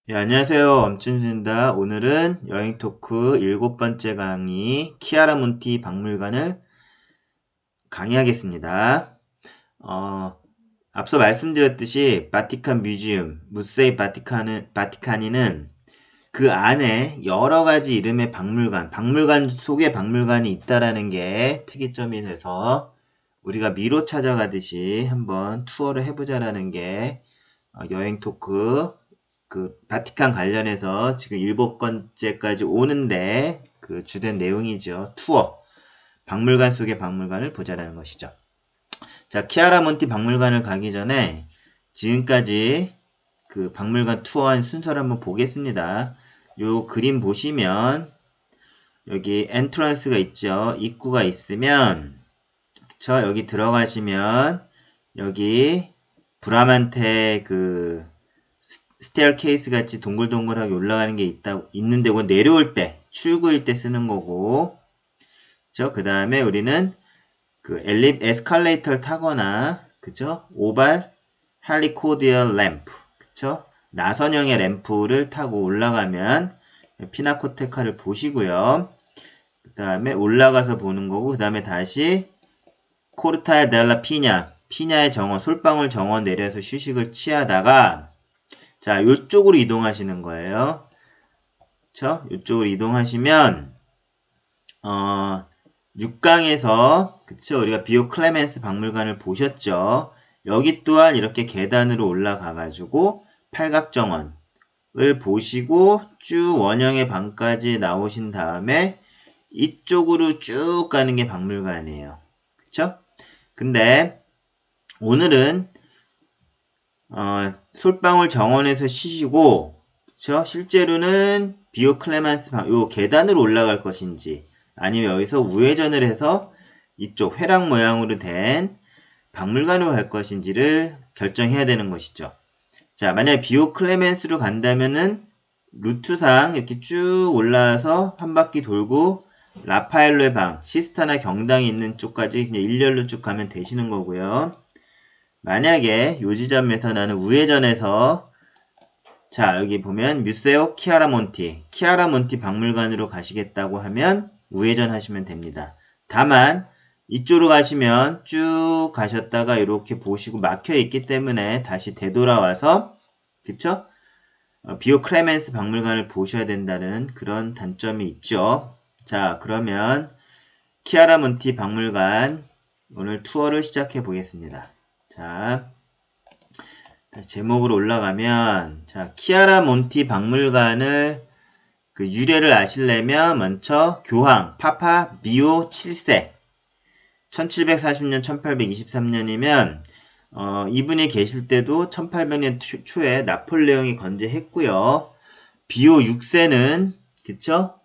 예, 안녕하세요. 엄춘수입니다. 오늘은 여행 토크 7번째 강의 키아라 몬티 박물관을 강의하겠습니다. 어, 앞서 말씀드렸듯이 바티칸 뮤지엄, 무세이 바티카니는 그 안에 여러 가지 이름의 박물관 속에 박물관이 있다라는 게 특이점이 돼서 우리가 미로 찾아가듯이 한번 투어를 해보자라는 게 여행 토크 바티칸 관련해서 지금 7번째까지 오는데 그 주된 내용이죠. 투어. 박물관 속의 박물관을 보자라는 것이죠. 자, 키아라몬티 박물관을 가기 전에 지금까지 그 박물관 투어한 순서를 한번 보겠습니다. 요 그림 보시면 여기 엔트런스가 있죠. 입구가 있으면 그쵸? 여기 들어가시면 여기 브라만테 그 스테어케이스 같이 동글동글하게 올라가는 게 있는데 그건 내려올 때 출구일 때 쓰는 거고 그 다음에 우리는 그 에스컬레이터를 타거나 그죠? 오발 할리코디어 램프 그쵸? 나선형의 램프를 타고 올라가면 피나코테카를 보시고요. 그 다음에 올라가서 보는 거고 그 다음에 다시 코르타야 델라 피냐의 정원 솔방울 정원 내려서 휴식을 취하다가 자, 요쪽으로 이동하시는 거예요. 그쵸? 요쪽으로 이동하시면, 6강에서, 그쵸? 우리가 비오 클레멘스 박물관을 보셨죠? 여기 또한 이렇게 계단으로 올라가가지고, 팔각정원을 보시고, 쭉 원형의 방까지 나오신 다음에, 이쪽으로 쭉 가는 게 박물관이에요. 그쵸? 근데, 오늘은, 솔방울 정원에서 쉬시고, 그쵸? 실제로는 비오 클레만스 요 계단으로 올라갈 것인지, 아니면 여기서 우회전을 해서 이쪽 회랑 모양으로 된 박물관으로 갈 것인지를 결정해야 되는 것이죠. 자, 만약에 비오 클레멘스로 간다면은 루트상 이렇게 쭉 올라와서 한 바퀴 돌고 라파엘로의 방, 시스타나 경당이 있는 쪽까지 그냥 일렬로 쭉 가면 되시는 거고요. 만약에 요 지점에서 나는 우회전해서 자 여기 보면 뮤세오 키아라몬티 박물관으로 가시겠다고 하면 우회전 하시면 됩니다. 다만 이쪽으로 가시면 쭉 가셨다가 이렇게 보시고 막혀 있기 때문에 다시 되돌아와서 그쵸? 비오 클레멘스 박물관을 보셔야 된다는 그런 단점이 있죠. 자 그러면 키아라몬티 박물관 오늘 투어를 시작해 보겠습니다. 자, 다시 제목으로 올라가면, 자, 키아라 몬티 박물관을 그 유래를 아시려면 먼저 교황 파파 미오 7세 1740년 1823년이면 이분이 계실 때도 1800년 초에 나폴레옹이 건재했고요. 비오 6세는 그쵸?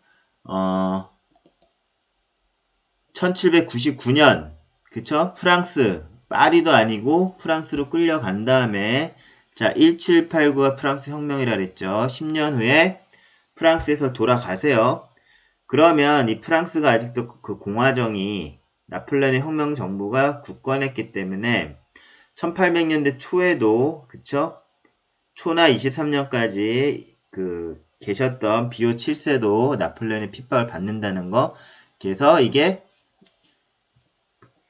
1799년 그쵸? 프랑스 파리도 아니고 프랑스로 끌려간 다음에 자 1789가 프랑스 혁명이라 그랬죠. 10년 후에 프랑스에서 돌아가세요. 그러면 이 프랑스가 아직도 그 공화정이 나폴레옹의 혁명 정부가 굳건했기 때문에 1800년대 초에도 그쵸? 초나 23년까지 그 계셨던 비오 7세도 나폴레옹의 핍박을 받는다는 거. 그래서 이게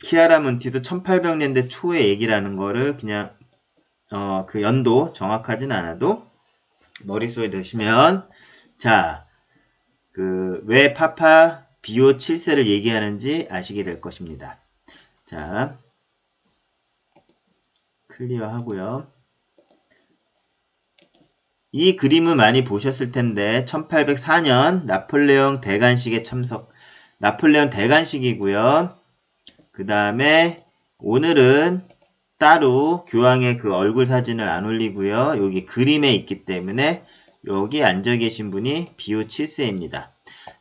키아라몬티도 1800년대 초의 얘기라는 거를 그냥 그 연도 정확하진 않아도 머릿속에 넣으시면 자, 그 왜 파파 비오 7세를 얘기하는지 아시게 될 것입니다. 자, 클리어 하고요. 이 그림은 많이 보셨을 텐데 1804년 나폴레옹 대관식에 참석 나폴레옹 대관식이고요. 그 다음에 오늘은 따로 교황의 그 얼굴 사진을 안 올리고요. 여기 그림에 있기 때문에 여기 앉아 계신 분이 비오 7세입니다.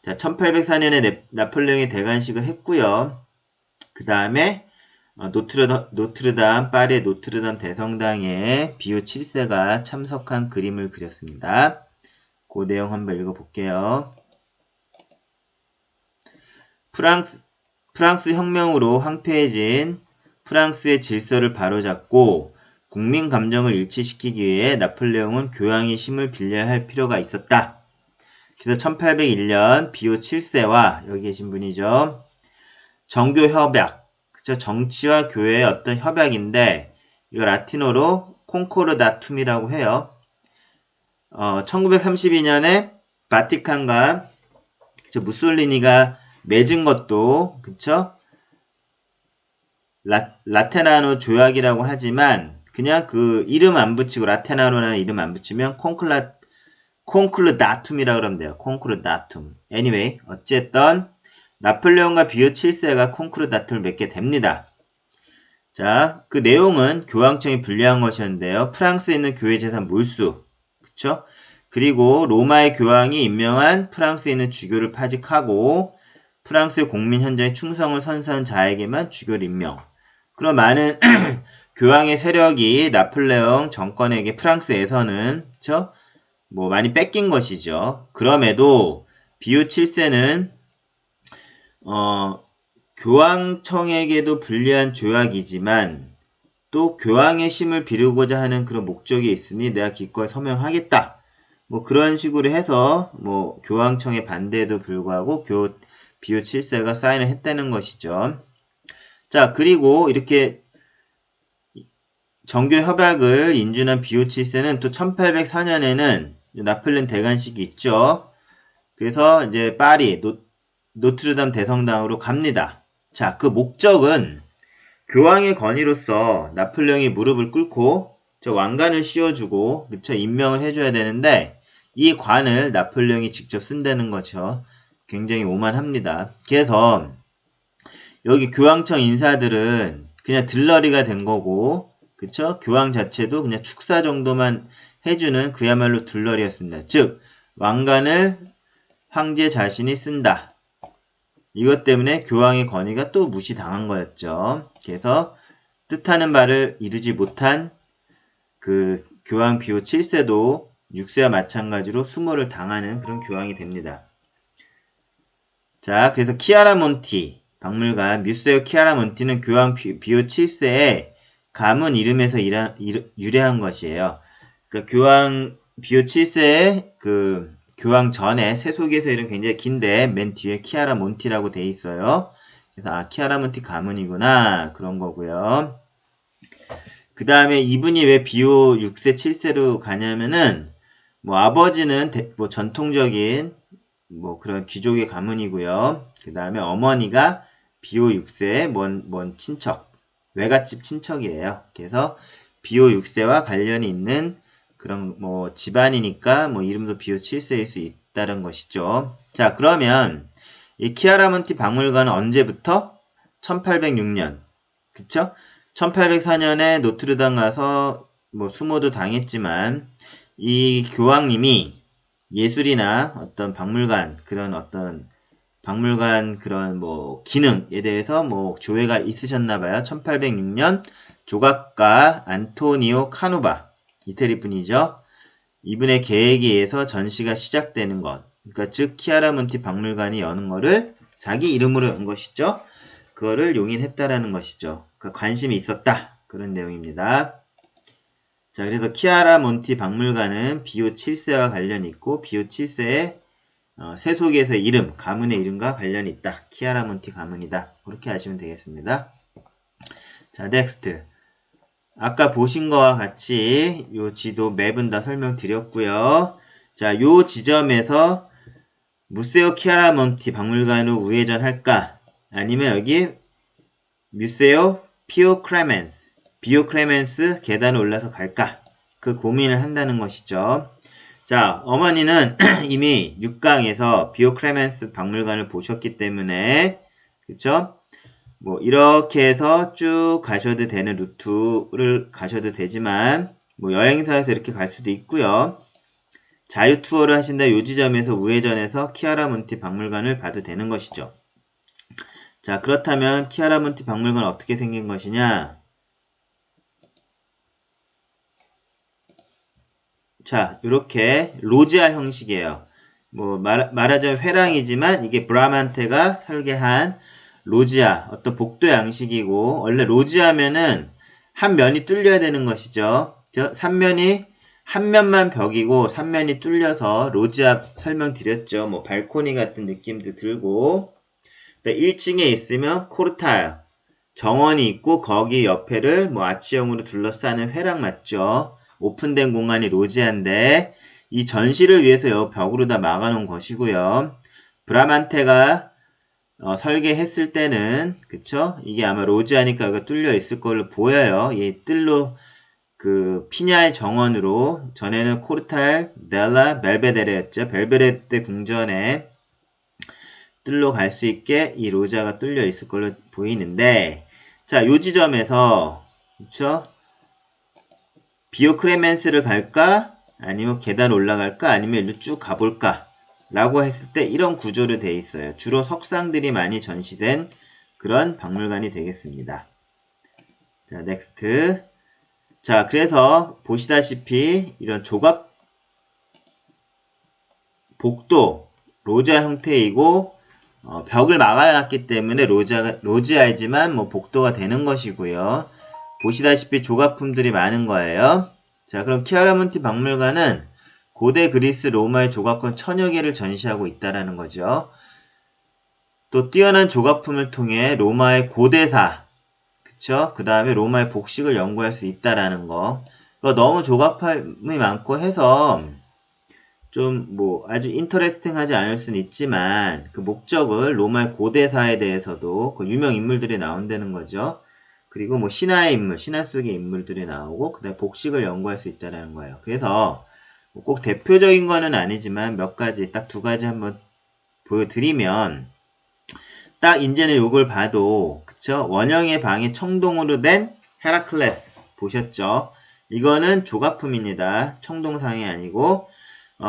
자, 1804년에 나폴레옹의 대관식을 했고요. 그 다음에 노트르담 파리의 노트르담 대성당에 비오 7세가 참석한 그림을 그렸습니다. 그 내용 한번 읽어볼게요. 프랑스 혁명으로 황폐해진 프랑스의 질서를 바로잡고 국민 감정을 일치시키기 위해 나폴레옹은 교황의 힘을 빌려야 할 필요가 있었다. 그래서 1801년 비오 7세와 여기 계신 분이죠. 정교 협약, 그쵸? 정치와 교회의 어떤 협약인데 이거 라틴어로 콘코르다툼이라고 해요. 1932년에 바티칸과 그쵸? 무솔리니가 맺은 것도 그쵸? 라테나노 조약이라고 하지만 그냥 그 이름 안 붙이고 라테나노라는 이름 안 붙이면 콘클루다툼이라고 그러면 돼요. 콘클루다툼. anyway, 어쨌든 나폴레옹과 비오 7세가 콘클루다툼을 맺게 됩니다. 자, 그 내용은 교황청이 분리한 것이었는데요. 프랑스에 있는 교회 재산 몰수, 그쵸? 그리고 로마의 교황이 임명한 프랑스에 있는 주교를 파직하고 프랑스의 국민 현장에 충성을 선서한 자에게만 주교를 임명. 그런 많은 교황의 세력이 나폴레옹 정권에게 프랑스에서는 그쵸? 뭐 많이 뺏긴 것이죠. 그럼에도 비오 7세는 교황청에게도 불리한 조약이지만 또 교황의 힘을 비르고자 하는 그런 목적이 있으니 내가 기꺼이 서명하겠다. 뭐 그런 식으로 해서 뭐 교황청의 반대에도 불구하고 비오 7세가 사인을 했다는 것이죠. 자, 그리고 이렇게 정교 협약을 인준한 비오 7세는 또 1804년에는 나폴레옹 대관식이 있죠. 그래서 이제 파리 노트르담 대성당으로 갑니다. 자, 그 목적은 교황의 권위로서 나폴레옹이 무릎을 꿇고 저 왕관을 씌워주고 그쵸 임명을 해줘야 되는데 이 관을 나폴레옹이 직접 쓴다는 거죠. 굉장히 오만합니다. 그래서 여기 교황청 인사들은 그냥 들러리가 된 거고 그쵸? 교황 자체도 그냥 축사 정도만 해주는 그야말로 들러리였습니다. 즉 왕관을 황제 자신이 쓴다. 이것 때문에 교황의 권위가 또 무시당한 거였죠. 그래서 뜻하는 바를 이루지 못한 그 교황 비오 7세도 6세와 마찬가지로 수모를 당하는 그런 교황이 됩니다. 자, 그래서 키아라몬티 박물관 뮤세오 키아라몬티는 교황 비오 7세의 가문 이름에서 유래한 것이에요. 그러니까 교황 비오 7세의 그 교황 전에 세속에서 이름 굉장히 긴데 맨 뒤에 키아라몬티라고 돼 있어요. 그래서 키아라몬티 가문이구나 그런 거고요. 그 다음에 이분이 왜 비오 6세 7세로 가냐면은 뭐 아버지는 뭐 전통적인 뭐 그런 귀족의 가문이고요. 그 다음에 어머니가 비오 6세의 먼 친척 외갓집 친척이래요. 그래서 비오 6세와 관련이 있는 그런 뭐 집안이니까 뭐 이름도 비오 7세일 수 있다는 것이죠. 자, 그러면 이 키아라몬티 박물관은 언제부터? 1806년. 그쵸? 1804년에 노트르담 가서 뭐 수모도 당했지만 이 교황님이 예술이나 어떤 박물관 그런 뭐 기능에 대해서 뭐 조회가 있으셨나봐요. 1806년 조각가 안토니오 카노바 이태리 분이죠. 이분의 계획에 의해서 전시가 시작되는 것. 그러니까 즉 키아라몬티 박물관이 여는 거를 자기 이름으로 연 것이죠. 그거를 용인했다라는 것이죠. 그러니까 관심이 있었다. 그런 내용입니다. 자, 그래서 키아라몬티 박물관은 비오 7세와 관련이 있고 비오 7세의 세속에서의 이름, 가문의 이름과 관련이 있다. 키아라몬티 가문이다. 그렇게 아시면 되겠습니다. 자, 넥스트. 아까 보신 거와 같이 요 지도 맵은 다 설명드렸고요. 자, 요 지점에서 무세오 키아라몬티 박물관으로 우회전 할까? 아니면 여기 뮤세오 비오 클레멘스 계단을 올라서 갈까? 그 고민을 한다는 것이죠. 자, 어머니는 이미 6강에서 비오 클레멘스 박물관을 보셨기 때문에 그쵸? 뭐 이렇게 해서 쭉 가셔도 되는 루트를 가셔도 되지만 뭐 여행사에서 이렇게 갈 수도 있고요. 자유 투어를 하신다 요 지점에서 우회전해서 키아라몬티 박물관을 봐도 되는 것이죠. 자, 그렇다면 키아라몬티 박물관 어떻게 생긴 것이냐? 자, 이렇게 로지아 형식이에요. 뭐 말하자면 회랑이지만 이게 브라만테가 설계한 로지아 어떤 복도 양식이고 원래 로지아면은 한 면이 뚫려야 되는 것이죠. 저 3면이 한 면만 벽이고 3면이 뚫려서 로지아 설명드렸죠. 뭐 발코니 같은 느낌도 들고 1층에 있으면 코르탈 정원이 있고 거기 옆에를 뭐 아치형으로 둘러싸는 회랑 맞죠. 오픈된 공간이 로지아인데 이 전시를 위해서 이 벽으로 다 막아놓은 것이고요. 브라만테가 설계했을 때는 그쵸? 이게 아마 로지아니까 여기가 뚫려 있을 걸로 보여요. 이 뜰로 그 피냐의 정원으로 전에는 코르탈 델라 벨베데레였죠. 벨베데레 궁전에 뜰로 갈 수 있게 이 로지아가 뚫려 있을 걸로 보이는데 자, 요 지점에서 그쵸? 비오크레멘스를 갈까? 아니면 계단 올라갈까? 아니면 일로 쭉 가볼까? 라고 했을 때 이런 구조로 되어 있어요. 주로 석상들이 많이 전시된 그런 박물관이 되겠습니다. 자, 넥스트. 자, 그래서 보시다시피 이런 조각 복도 로지아 형태이고 벽을 막아놨기 때문에 로지아이지만 뭐 복도가 되는 것이고요. 보시다시피 조각품들이 많은 거예요. 자, 그럼 키아라몬티 박물관은 고대 그리스 로마의 조각권 1000여 개를 전시하고 있다라는 거죠. 또 뛰어난 조각품을 통해 로마의 고대사, 그쵸? 그 다음에 로마의 복식을 연구할 수 있다라는 거. 너무 조각품이 많고 해서 좀 뭐 아주 인터레스팅하지 않을 수는 있지만 그 목적을 로마의 고대사에 대해서도 그 유명 인물들이 나온다는 거죠. 그리고 뭐 신화의 인물, 신화 속의 인물들이 나오고 그다음에 복식을 연구할 수 있다는 거예요. 그래서 꼭 대표적인 거는 아니지만 몇 가지 딱 두 가지 한번 보여드리면 딱 이제는 요걸 봐도 그쵸? 원형의 방이 청동으로 된 헤라클레스 보셨죠? 이거는 조각품입니다. 청동상이 아니고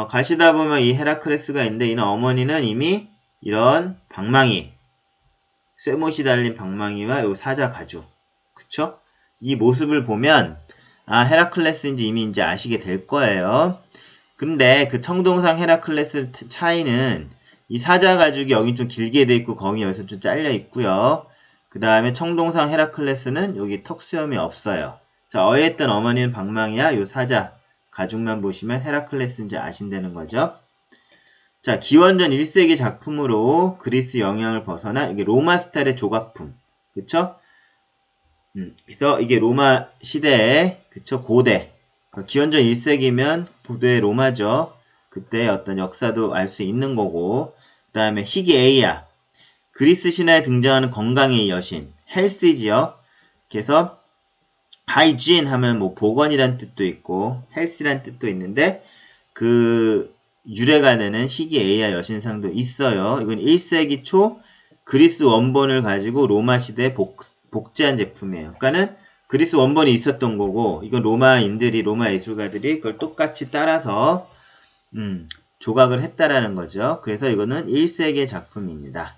가시다 보면 이 헤라클레스가 있는데 이는 어머니는 이미 이런 방망이 쇠못이 달린 방망이와 요 사자 가죽 그쵸? 이 모습을 보면 아 헤라클레스인지 이미 이제 아시게 될 거예요. 근데 그 청동상 헤라클레스 차이는 이 사자 가죽이 여기 좀 길게 돼 있고 거기 여기서 좀 잘려 있고요. 그 다음에 청동상 헤라클레스는 여기 턱수염이 없어요. 자 어했던 어머니는 방망이야 요 사자 가죽만 보시면 헤라클레스인지 아신다는 거죠. 자, 기원전 1세기 작품으로 그리스 영향을 벗어나 이게 로마 스타일의 조각품. 그쵸? 그래서 이게 로마 시대에 그쵸? 고대. 기원전 1세기면 고대 로마죠. 그때 어떤 역사도 알 수 있는 거고. 그 다음에 히기에이아. 그리스 신화에 등장하는 건강의 여신. 헬스지요. 그래서 하이진 하면 뭐 보건이란 뜻도 있고 헬스란 뜻도 있는데 그 유래가 되는 히기에이아 여신상도 있어요. 이건 1세기 초 그리스 원본을 가지고 로마 시대에 복제한 제품이에요. 그러니까는 그리스 원본이 있었던 거고 이건 로마인들이 로마 예술가들이 그걸 똑같이 따라서 조각을 했다라는 거죠. 그래서 이거는 1세기의 작품입니다.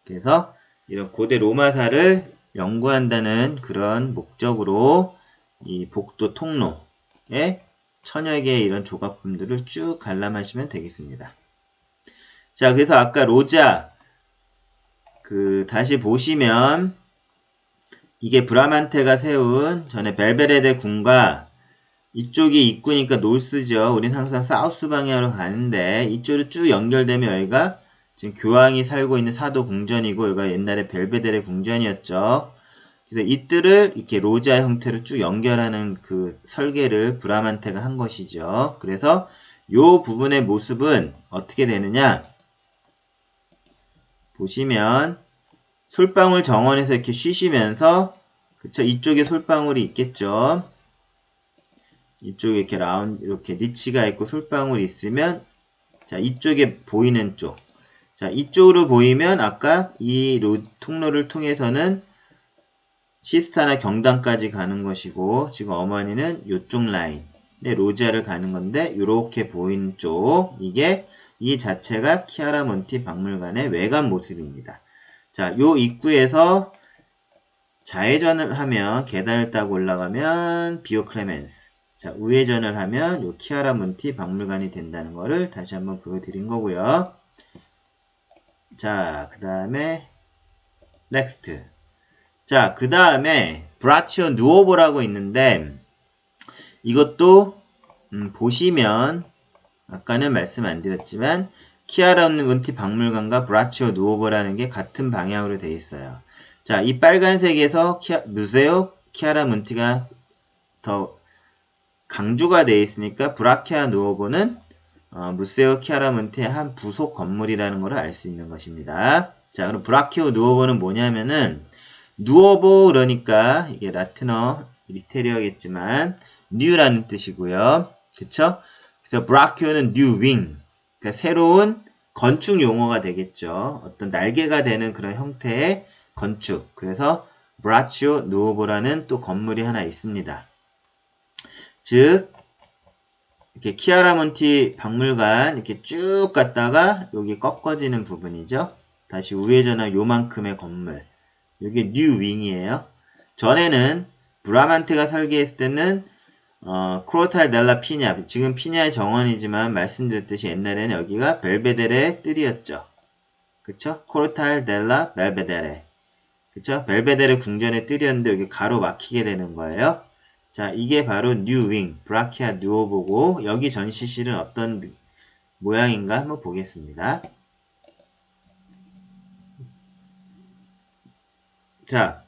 그래서 이런 고대 로마사를 연구한다는 그런 목적으로 이 복도 통로에 1000여 개의 이런 조각품들을 쭉 관람하시면 되겠습니다. 자, 그래서 아까 로자 다시 보시면 이게 브라만테가 세운 전에 벨베레데 궁과 이쪽이 입구니까 노스죠. 우린 항상 사우스 방향으로 가는데 이쪽으로 쭉 연결되면 여기가 지금 교황이 살고 있는 사도 궁전이고 여기가 옛날에 벨베데레 궁전이었죠. 그래서 이뜰을 이렇게 로자 형태로 쭉 연결하는 그 설계를 브라만테가 한 것이죠. 그래서 요 부분의 모습은 어떻게 되느냐? 보시면 솔방울 정원에서 이렇게 쉬시면서 그쵸? 이쪽에 솔방울이 있겠죠. 이쪽에 이렇게 이렇게 니치가 있고 솔방울이 있으면 자 이쪽에 보이는 쪽. 자 이쪽으로 보이면 아까 이 통로를 통해서는 시스타나 경당까지 가는 것이고 지금 어머니는 이쪽 라인에 로지아를 가는 건데 이렇게 보이는 쪽 이게 이 자체가 키아라몬티 박물관의 외관 모습입니다. 자, 요 입구에서 좌회전을 하면 계단을 따고 올라가면 비오클레멘스 자, 우회전을 하면 요 키아라몬티 박물관이 된다는 거를 다시 한번 보여드린 거고요. 자, 그 다음에 넥스트 자, 그 다음에 브라치오 누오보라고 있는데 이것도 보시면 아까는 말씀 안 드렸지만 키아라몬티 박물관과 브라치오 누오보라는 게 같은 방향으로 되어 있어요. 자, 이 빨간색에서 무세오 키아라몬티가 더 강조가 되어 있으니까 브라키아 누오보는 무세오 키아라몬티의 한 부속 건물이라는 걸 알 수 있는 것입니다. 자, 그럼 브라키오 누오보는 뭐냐면은 누오보 그러니까 이게 라틴어 이태리어겠지만 뉴라는 뜻이고요. 그쵸? 그래서 브라키오는 뉴 윙, 그러니까 새로운 건축 용어가 되겠죠. 어떤 날개가 되는 그런 형태의 건축. 그래서 브라치오 누오보라는 또 건물이 하나 있습니다. 즉 이렇게 키아라몬티 박물관 이렇게 쭉 갔다가 여기 꺾어지는 부분이죠. 다시 우회전한 요만큼의 건물. 이게 뉴 윙이에요. 전에는 브라만테가 설계했을 때는 크로탈 델라 피냐, 지금 피냐의 정원이지만 말씀드렸듯이 옛날에는 여기가 벨베데레 뜰이었죠. 그쵸? 크로탈 델라 벨베데레. 그쵸? 벨베데레 궁전의 뜰이었는데 여기 가로 막히게 되는 거예요. 자, 이게 바로 뉴 윙, 브라키아 누오보고 여기 전시실은 어떤 모양인가 한번 보겠습니다. 자,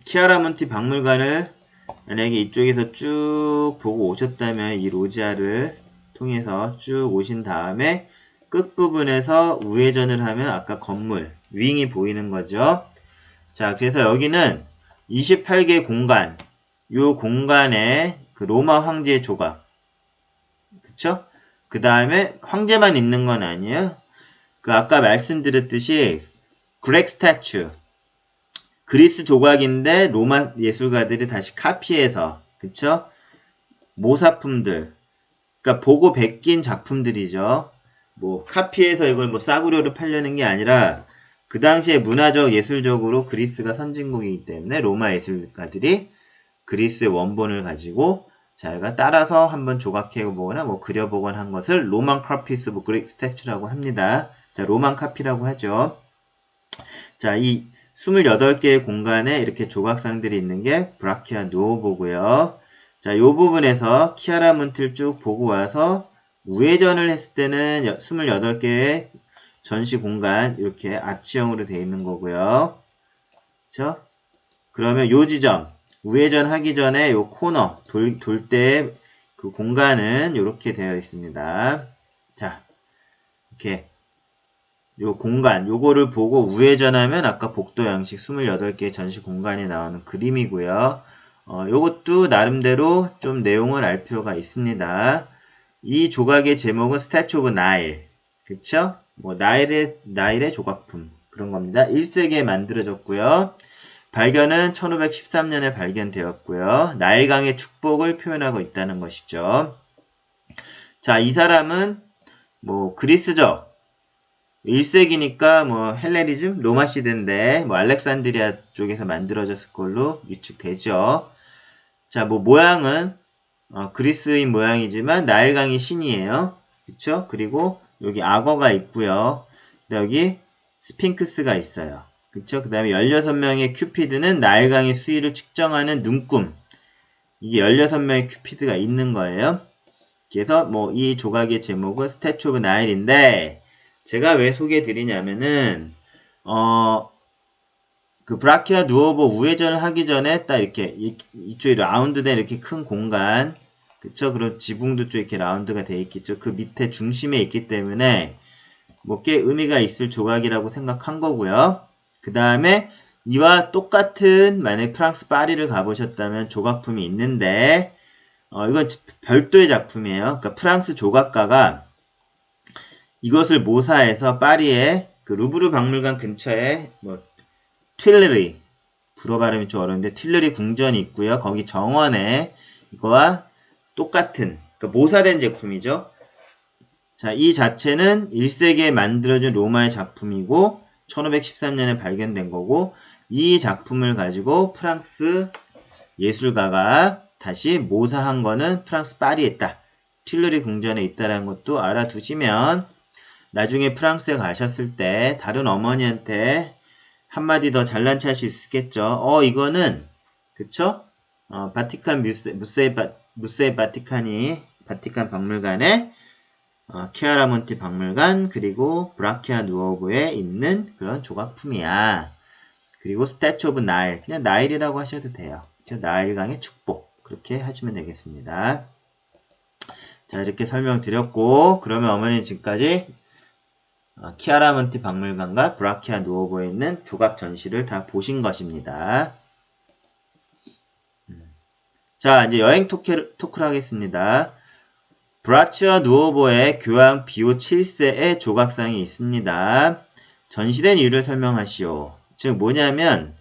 키아라몬티 박물관을 만약에 이쪽에서 쭉 보고 오셨다면 이 로지아를 통해서 쭉 오신 다음에 끝부분에서 우회전을 하면 아까 건물, 윙이 보이는 거죠. 자, 그래서 여기는 28개 공간, 요 공간에 그 로마 황제의 조각, 그쵸? 그 다음에 황제만 있는 건 아니에요. 그 아까 말씀드렸듯이 그렉 스태츄, 그리스 조각인데 로마 예술가들이 다시 카피해서, 그쵸? 모사품들, 그러니까 보고 베낀 작품들이죠. 뭐 카피해서 이걸 뭐 싸구려로 팔려는 게 아니라 그 당시에 문화적 예술적으로 그리스가 선진국이기 때문에 로마 예술가들이 그리스의 원본을 가지고 자기가 따라서 한번 조각해보거나 뭐 그려보거나 한 것을 로만 카피스 오브 그릭 스태츄라고 합니다. 자, 로만 카피라고 하죠. 자, 이 28개의 공간에 이렇게 조각상들이 있는 게 브라키아 누오보고요. 자, 요 부분에서 키아라몬티를 쭉 보고 와서 우회전을 했을 때는 28개의 전시 공간 이렇게 아치형으로 되어 있는 거고요. 그쵸? 그러면 요 지점 우회전 하기 전에 요 코너 돌 때 그 공간은 이렇게 되어 있습니다. 자, 이렇게 요 공간 요거를 보고 우회전하면 아까 복도 양식 28개의 전시 공간이 나오는 그림이고요. 요것도 나름대로 좀 내용을 알 필요가 있습니다. 이 조각의 제목은 스태츄 오브 나일, 그쵸? 뭐 나일의 조각품 그런 겁니다. 1세기에 만들어졌고요. 발견은 1513년에 발견되었고요. 나일강의 축복을 표현하고 있다는 것이죠. 자, 이 사람은 뭐 그리스적 1세기니까 뭐 헬레니즘 로마 시대인데 뭐 알렉산드리아 쪽에서 만들어졌을 걸로 유축되죠. 자, 뭐 모양은 그리스인 모양이지만 나일강의 신이에요. 그쵸? 그리고 여기 악어가 있고요. 여기 스핑크스가 있어요. 그쵸? 그 다음에 16명의 큐피드는 나일강의 수위를 측정하는 눈금. 이게 16명의 큐피드가 있는 거예요. 그래서 뭐 이 조각의 제목은 스태츄 오브 나일인데 제가 왜 소개해 드리냐면은 그 브라키아 누오보 우회전을 하기 전에 딱 이렇게 이쪽에 라운드된 이렇게 큰 공간, 그쵸? 그리고 지붕도 좀 이렇게 라운드가 되어 있겠죠. 그 밑에 중심에 있기 때문에 뭐 꽤 의미가 있을 조각이라고 생각한 거고요. 그 다음에 이와 똑같은 만약에 프랑스 파리를 가보셨다면 조각품이 있는데 이건 별도의 작품이에요. 그러니까 프랑스 조각가가 이것을 모사해서 파리의 그 루브르 박물관 근처에 뭐 튠르리, 불어 발음이 좀 어려운데 튠르리 궁전이 있고요. 거기 정원에 이거와 똑같은 그러니까 모사된 제품이죠. 자, 이 자체는 1세기에 만들어진 로마의 작품이고 1513년에 발견된 거고 이 작품을 가지고 프랑스 예술가가 다시 모사한 거는 프랑스 파리에 있다. 튠르리 궁전에 있다는 것도 알아두시면 나중에 프랑스에 가셨을 때 다른 어머니한테 한마디 더 잘난 체 할 수 있겠죠. 이거는, 그쵸? 바티칸 무세 바티칸이, 바티칸 박물관에, 키아라몬티 박물관, 그리고 브라키아 누오보에 있는 그런 조각품이야. 그리고 스태츄 오브 나일, 그냥 나일이라고 하셔도 돼요. 나일강의 축복, 그렇게 하시면 되겠습니다. 자, 이렇게 설명드렸고, 그러면 어머니는 지금까지 키아라몬티 박물관과 브라키아 누오보에 있는 조각 전시를 다 보신 것입니다. 자, 이제 여행 토크를 하겠습니다. 브라키아 누오보의 교황 비오 7세의 조각상이 있습니다. 전시된 이유를 설명하시오. 즉 뭐냐면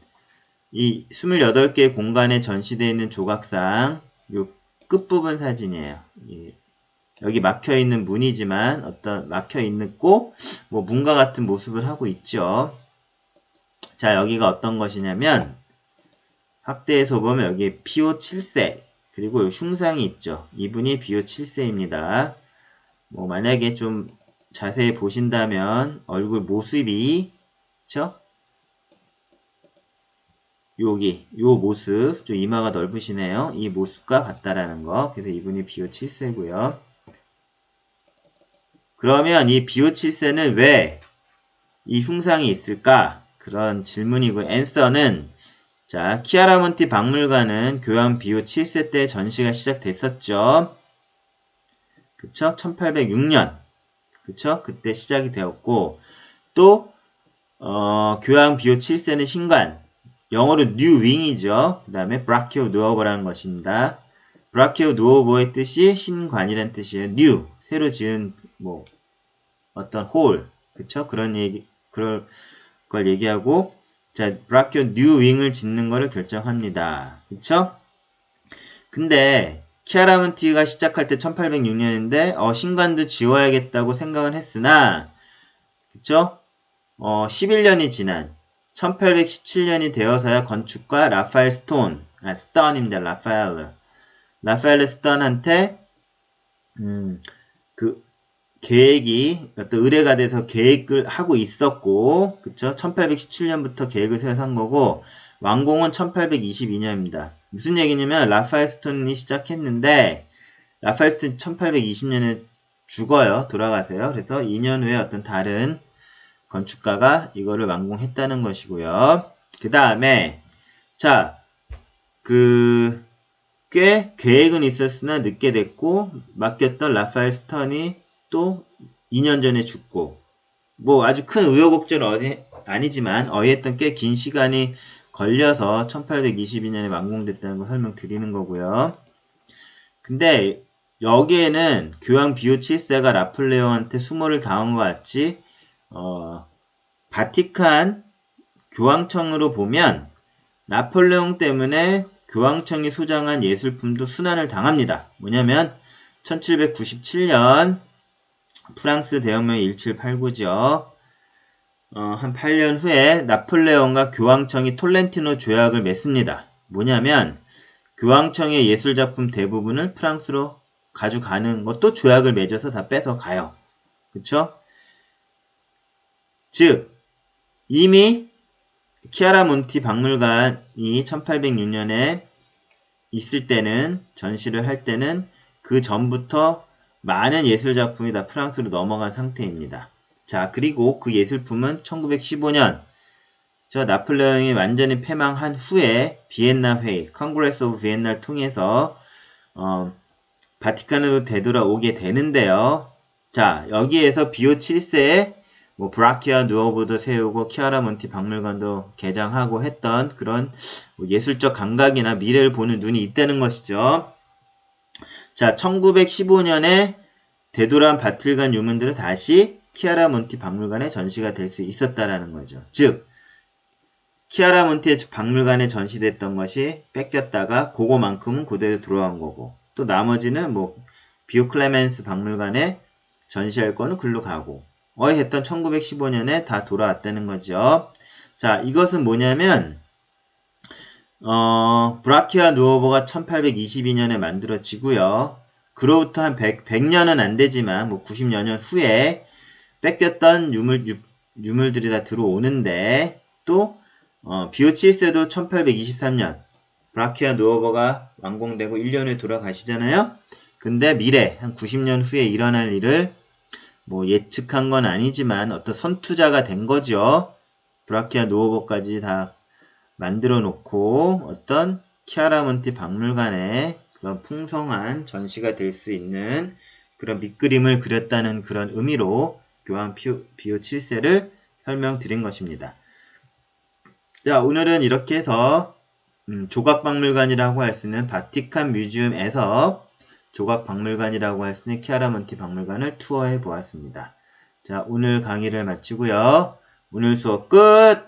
이 28개의 공간에 전시되어 있는 조각상 요 끝부분 사진이에요. 여기 막혀있는 문이지만 어떤 막혀있고 뭐 문과 같은 모습을 하고 있죠. 자, 여기가 어떤 것이냐면 확대해서 보면 여기 비오 7세 그리고 흉상이 있죠. 이분이 비오 7세입니다. 뭐 만약에 좀 자세히 보신다면 얼굴 모습이 그쵸? 여기 요 모습 좀 이마가 넓으시네요. 이 모습과 같다라는 거. 그래서 이분이 비오 7세고요. 그러면 이 비오 7세는 왜 이 흉상이 있을까? 그런 질문이고 앤서는 자, 키아라몬티 박물관은 교황 비오 7세 때 전시가 시작됐었죠. 그쵸? 1806년. 그쵸? 그때 시작이 되었고 또 교황 비오 7세는 신관 영어로 뉴 윙이죠. 그 다음에 브라키오 누오보라는 것입니다. 브라키오 누오보의 뜻이 신관이라는 뜻이에요. 뉴 새로 지은 뭐 어떤 홀 그쵸? 그럴 걸 얘기하고 자 브라키오 뉴 윙을 짓는 거를 결정합니다. 그쵸? 근데 키아라몬티가 시작할 때 1806년인데 신관도 지워야겠다고 생각을 했으나 그쵸? 11년이 지난 1817년이 되어서야 건축가 라파엘 스턴입니다. 라파엘 스턴한테 그 계획이 어떤 의뢰가 돼서 계획을 하고 있었고 그쵸? 1817년부터 계획을 세워서 한 거고 완공은 1822년입니다. 무슨 얘기냐면 라파엘 스톤이 시작했는데 라파엘 스톤 1820년에 죽어요. 돌아가세요. 그래서 2년 후에 어떤 다른 건축가가 이거를 완공했다는 것이고요. 그 다음에 자 꽤 계획은 있었으나 늦게 됐고 맡겼던 라파엘 스턴이 또 2년 전에 죽고 뭐 아주 큰 우여곡절은 아니지만 어휘했던 꽤 긴 시간이 걸려서 1822년에 완공됐다는 걸 설명드리는 거고요. 근데 여기에는 교황 비오 7세가 나폴레옹한테 수모를 당한 것 같이 바티칸 교황청으로 보면 나폴레옹 때문에 교황청이 소장한 예술품도 순환을 당합니다. 뭐냐면 1797년 프랑스 대혁명의 1789죠. 한 8년 후에 나폴레옹과 교황청이 톨렌티노 조약을 맺습니다. 뭐냐면 교황청의 예술작품 대부분을 프랑스로 가져가는 것도 조약을 맺어서 다 뺏어가요. 그쵸? 즉 이미 키아라몬티 박물관이 1806년에 있을 때는 전시를 할 때는 그 전부터 많은 예술작품이 다 프랑스로 넘어간 상태입니다. 자 그리고 그 예술품은 1915년 나폴레옹이 완전히 패망한 후에 비엔나 회의, 컨그레스 오브 비엔나를 통해서 바티칸으로 되돌아오게 되는데요. 자 여기에서 비오 7세에 뭐 브라키아 누오보도 세우고 키아라몬티 박물관도 개장하고 했던 그런 예술적 감각이나 미래를 보는 눈이 있다는 것이죠. 자, 1915년에 되돌아온 바틸간 유물들은 다시 키아라몬티 박물관에 전시가 될 수 있었다라는 거죠. 즉 키아라몬티 박물관에 전시됐던 것이 뺏겼다가 그거만큼은 그대로 들어간 거고 또 나머지는 뭐 비오 클레멘스 박물관에 전시할 거는 글로 가고 했던 1915년에 다 돌아왔다는 거죠. 자, 이것은 뭐냐면 브라키아 누오보가 1822년에 만들어지고요. 그로부터 한 100년은 안 되지만 뭐 90여 년 후에 뺏겼던 유물들이 다 들어오는데 또 비오 7세도 1823년 브라키아 누오버가 완공되고 1년 후에 돌아가시잖아요. 근데 미래 한 90년 후에 일어날 일을 뭐 예측한 건 아니지만 어떤 선투자가 된 거죠. 브라키아 누오버까지 다 만들어 놓고 어떤 키아라몬티 박물관에 그런 풍성한 전시가 될 수 있는 그런 밑그림을 그렸다는 그런 의미로 교황 비오 7세를 설명드린 것입니다. 자, 오늘은 이렇게 해서 조각박물관이라고 할 수 있는 바티칸 뮤지엄에서 조각박물관이라고 할 수 있는 키아라몬티 박물관을 투어해 보았습니다. 자, 오늘 강의를 마치고요. 오늘 수업 끝!